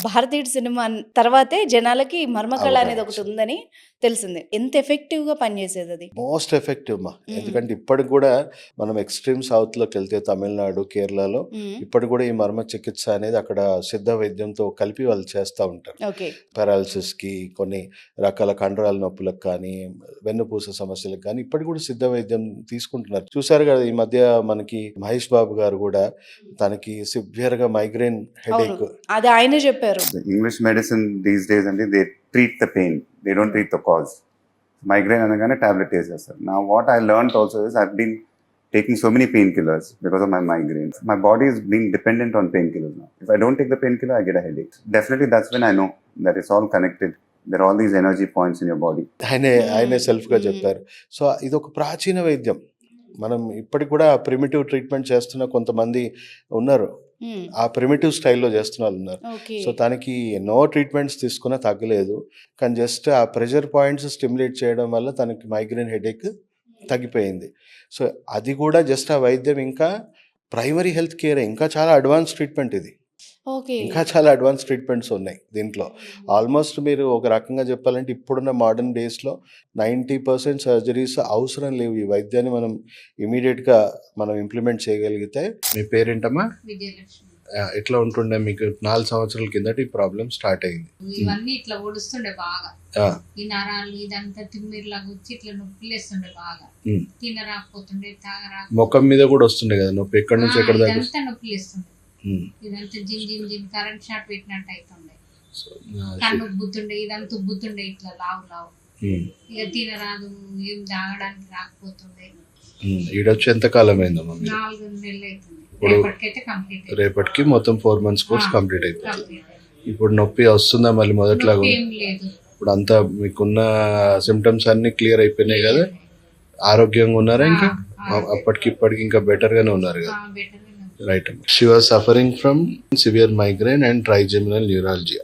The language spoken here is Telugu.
భారతీయుడు సినిమా తర్వాతే జనాలకి మర్మకళ అనేది ఒకటి అవగాహన ఉందని తెలిసింది. ఎంత ఎఫెక్టివ్‌గా పనిచేసేది అది? మోస్ట్ ఎఫెక్టివ్ మా. హ్మ్. ఎందుకంటే ఇప్పటికి కూడా మనం ఎక్స్‌ట్రీమ్ సౌత్‌లోకి వెళ్తే తమిళనాడు, కేరళలో హ్మ్. ఇప్పటికి కూడా ఈ మర్మ చికిత్స అనేది అక్కడ సిద్ధ వైద్యంతో కలిపి వాళ్ళు చేస్తా ఉంటారు. ఓకే. పారాలిసిస్‌కి, కొన్ని రకాల కండరాల నొప్పులకు కానీ, వెన్నుపూస సమస్యలకు కానీ ఇప్పటికి కూడా సిద్ధ వైద్యం తీసుకుంటున్నారు. చూసారు కదా ఈ మధ్య మనకి మహేష్ బాబు గారు కూడా తనకి సివియర్‌గా మైగ్రేన్ అవును. హెడేక్. అది ఆయనే చెప్పారు. The English medicine these days and they treat the pain, they don't treat the cause. Migraine అనగానే tablet వేసేస్తారు. Now what I learned also is I've been taking so many painkillers because of my migraines. My body is being dependent on painkillers now. If I don't take the painkiller, I get a headache. Definitely that's when I know that it's all connected. There are all these energy points in your body. ఆయనే సెల్ఫ్‌గా హ్మ్. చెప్పారు. సో ఇదొక ప్రాచీన వైద్యం. మనం ఇప్పటికి కూడా ప్రిమిటివ్ ట్రీట్మెంట్ చేస్తున్న కొంతమంది ఉన్నారు. హ్మ్. ఆ ప్రిమిటివ్ స్టైల్‌లో చేస్తున్న వాళ్ళున్నారు. ఓకే. సో తనకి ఎన్నో ట్రీట్మెంట్స్ తీసుకున్నా తగ్గలేదు. కానీ జస్ట్ ఆ ప్రెషర్ పాయింట్స్ స్టిమ్యులేట్ చేయడం వల్ల తనకి మైగ్రేన్ హెడేక్ తగ్గిపోయింది. సో అది కూడా జస్ట్ ఆ వైద్యం ఇంకా ప్రైమరీ హెల్త్ కేరే. ఇంకా చాలా అడ్వాన్స్ ట్రీట్మెంట్ ఇది. ఓకే. ఇంకా చాలా అడ్వాన్స్ ట్రీట్మెంట్స్ ఉన్నాయి దీంట్లో. ఆల్మోస్ట్ మీరు ఒక రకంగా చెప్పాలంటే ఇప్పుడున్న మోడర్న్ డేస్‌లో 90% సర్జరీస్ అవసరం లేవు. ఈ వైద్యాన్ని మనం ఇమ్మీడియేట్‌గా మనం ఇంప్లిమెంట్ చేయగలిగితే. మీ పేరేంటమ్మా? విజయలక్ష్మి. ఎట్లా ఉంటుండే మీకు 4 సంవత్సరాల కిందట ఈ ప్రాబ్లమ్ స్టార్ట్ అయింది. ఇవన్నీ ఇట్లా ఓడుస్తుండే బాగా. ఆ, ఈ నరాలు ఇదంతా తిమ్మిరిలాగా వచ్చి ఇట్లా నొప్పిలేస్తుండే బాగా. ఉమ్. తినరాకపోతుండే, తాగరాక ముఖం మీద కూడా వస్తుండే కదా నొప్పి, ఎక్కడి నుంచి ఎక్కడ దాకా. ఇదంతా నొప్పిలేస్తుండే. ఉమ్. ఇదంతా జిన్ జిన్ జిన్ కరెంట్ షాట్ పెట్టినట్టు అవుతుండే. సో, కన్ను ఉబ్బుతుండే, ఇదంతా ఉబ్బుతుండే ఇట్లా లావు లావు. ఉమ్. ఇక తినరాదు, ఏం తాగడానికి రాకపోతుండే. ఈడొచ్చి ఎంత కాలం అయిందమ్మా మీరు? 4 నెలలు అవుతుంది. ఇప్పుడు రేపటికైతే కంప్లీట్ రేపటికి మొత్తం 4 months కోర్స్ కంప్లీట్ అయిపోతుంది. కంప్లీట్. ఇప్పుడు నొప్పి వస్తుందా మళ్ళీ మొదట్లాగా? నొప్పి ఏం లేదు. ఇప్పుడు అంతా మీకున్న సిమ్టమ్స్ అన్ని క్లియర్ అయిపోయినాయి కదా? ఆరోగ్యంగా ఉన్నారా ఇంకా? అప్పటికి ఇప్పటికి ఇంకా బెటర్ గానే ఉన్నారు కదా? Better. Right. She was suffering from severe migraine and trigeminal neuralgia.